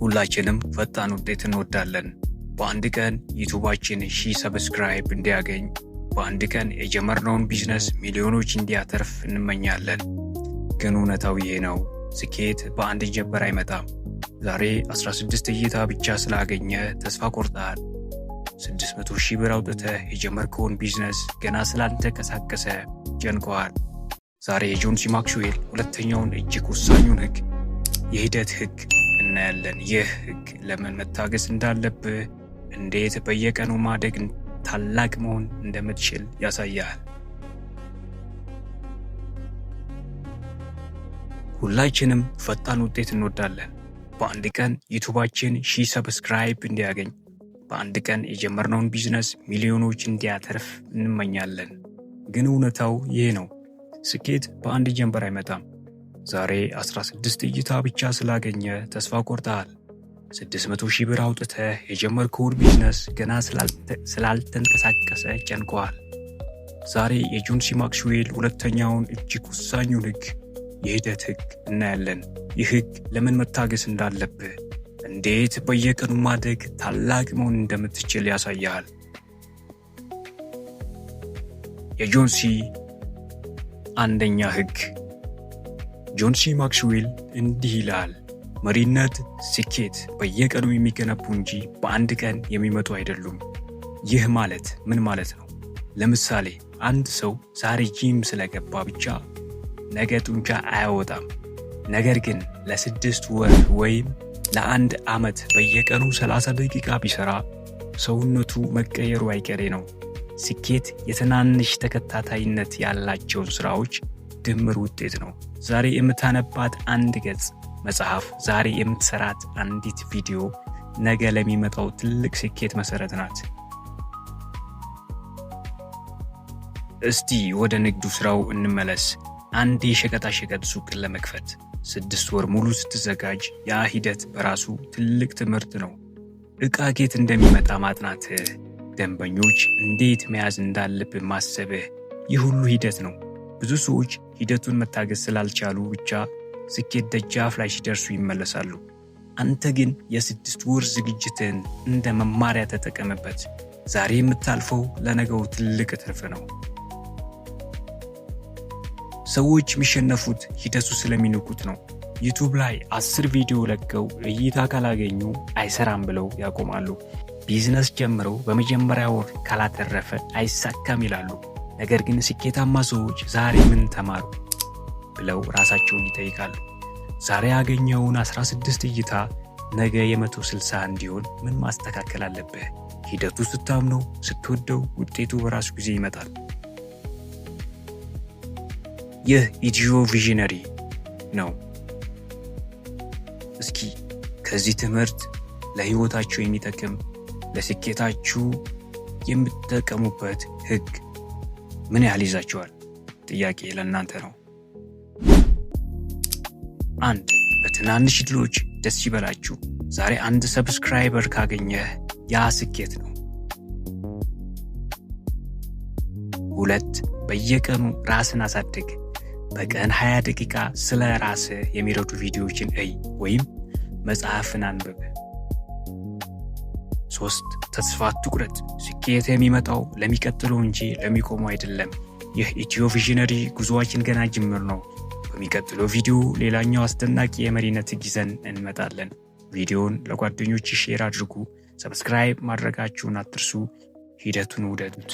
ሁላችንም ፈጣን ውጤት እንወዳለን። በአንድ ቀን ዩቲዩባችን 1000 ሰብስክራይብ እንዲያገኝ፣ በአንድ ቀን የጀመርነውን ቢዝነስ ሚሊዮኖች እንዲያተርፍ እንመኛለን። ግን እውነታው ይሄ ነው። ስኬት በአንድ ጀንበር አይመጣም። ዛሬ 16 እይታ ብቻ ስላገኘ ተስፋ ቆርጠሃል። 600,000 ብር አውጥተህ የጀመርከውን ቢዝነስ ገና ስላልተንቀሳቀሰ ጨንቀዋል። ዛሬ የጆን ሲ ማክስዌል ሁለተኛውን እጅግ ወሳኙን ህግ፣ የሂደት ህግ እናያለን። ይህ ህግ ለምን መታገስ እንዳለብህ፣ እንዴት በየቀኑ ማደግ ታላቅ መሆን እንደምትችል ያሳያል። ሁላችንም ፈጣን ውጤት እንወዳለን። በአንድ ቀን ዩቲዩባችን 1000 ሰብስክራይብ እንዲያገኝ፣ በአንድ ቀን የጀመርነውን ቢዝነስ ሚሊዮኖች እንዲያተርፍ እንመኛለን። ግን እውነታው ይሄ ነው። ስኬት በአንድ ጀንበር አይመጣም። ዛሬ 16 እይታ ብቻ ስላገኘ ተስፋ ቆርጠሃል። 600,000 ብር አውጥተህ የጀመርከውን ቢዝነስ ገና ስላልተንቀሳቀሰ ጨንቀዋል። ዛሬ የጆን ሲ ማክስዌል ሁለተኛውን እጅግ ወሳኙን ህግ፣ የሂደት ህግ እናያለን። ይህ ህግ ለምን መታገስ እንዳለብህ፣ እንዴት በየቀኑ ማደግ ታላቅ መሆን እንደምትችል ያሳያል። የጆን ሲ አንደኛ ህግ። ጆን ሲ ማክስዌል እንዲህ ይላል፣ መሪነት፣ ስኬት በየቀኑ የሚገነቡ እንጂ በአንድ ቀን የሚመጡ አይደሉም። ይህ ማለት ምን ማለት ነው? ለምሳሌ አንድ ሰው ዛሬ ጂም ስለገባ ብቻ ነገ ጡንቻ አያወጣም። ነገር ግን ለ6 ወር ወይም ለ1 ዓመት በየቀኑ 30 ደቂቃ ቢሰራ ሰውነቱ መቀየሩ አይቀሬ ነው። ስኬት የትናንሽ ተከታታይነት ያላቸውን ስራዎች ድምር ውጤት ነው። ዛሬ የምታነባት አንድ ገጽ መጽሐፍ፣ ዛሬ የምትሰራት አንዲት ቪዲዮ ነገ ለሚመጣው ትልቅ ስኬት መሰረት ናት። እስቲ ወደ ንግዱ ስራው እንመለስ። አንድ የሸቀጣሸቀጥ ሱቅን ለመክፈት 6 ወር ሙሉ ስትዘጋጅ፣ ያ ሂደት በራሱ ትልቅ ትምህርት ነው። ዕቃ ከየት እንደሚመጣ ማጥናትህ፣ ደንበኞች እንዴት መያዝ እንዳለብህ ማሰብህ፣ ይህ ሁሉ ሂደት ነው። ብዙ ሰዎች ሂደቱን መታገስ ስላልቻሉ ብቻ ስኬት ደጃፍ ላይ ሲደርሱ ይመለሳሉ። አንተ ግን የ6 ወር ዝግጅትን እንደ መማሪያ ተጠቀምበት። ዛሬ የምታልፈው ለነገው ትልቅ ትርፍ ነው። ሰዎች የሚሸነፉት ሂደቱ ስለሚንቁት ነው። ዩቲዩብ ላይ 10 ቪዲዮ ለቀው እይታ ካላገኙ አይሰራም ብለው ያቆማሉ። ቢዝነስ ጀምረው በመጀመሪያ ወር ካላተረፈ አይሳካም ይላሉ። ነገር ግን ስኬታማ ሰዎች ዛሬ ምን ተማሩ ብለው ራሳቸውን ይጠይቃሉ። ዛሬ ያገኘውን 16 እይታ ነገ የ160 እንዲሆን ምን ማስተካከል አለብህ? ሂደቱ ስታምነው፣ ስትወደው ውጤቱ በራሱ ጊዜ ይመጣል። ይህ ኢትዮ ቪዥነሪ ነው። እስኪ ከዚህ ትምህርት ለህይወታችሁ የሚጠቅም ለስኬታችሁ የምትጠቀሙበት ህግ ምን ያህል ይዛችኋል? ጥያቄ ለእናንተ ነው። 1. በትናንሽ ድሎች ደስ ይበላችሁ። ዛሬ 1 ሰብስክራይበር ካገኘህ ያ ስኬት ነው። 2. በየቀኑ ራስን አሳድግ። በቀን 20 ደቂቃ ስለ ራስህ የሚረዱ ቪዲዮዎችን እይ ወይም መጽሐፍን አንብብ። 3. ተስፋ አትቁረጥ። ስኬት የሚመጣው ለሚቀጥለው እንጂ ለሚቆመው አይደለም። ይህ ኢትዮ ቪዥነሪ ጉዞአችን ገና ጅምር ነው። በሚቀጥለው ቪዲዮ ሌላኛው አስደናቂ የመሪነት ጊዜን እንመጣለን። ቪዲዮውን ለጓደኞች ሼር አድርጉ። ሰብስክራይብ ማድረጋችሁን አትርሱ። ሂደቱን ውደዱት።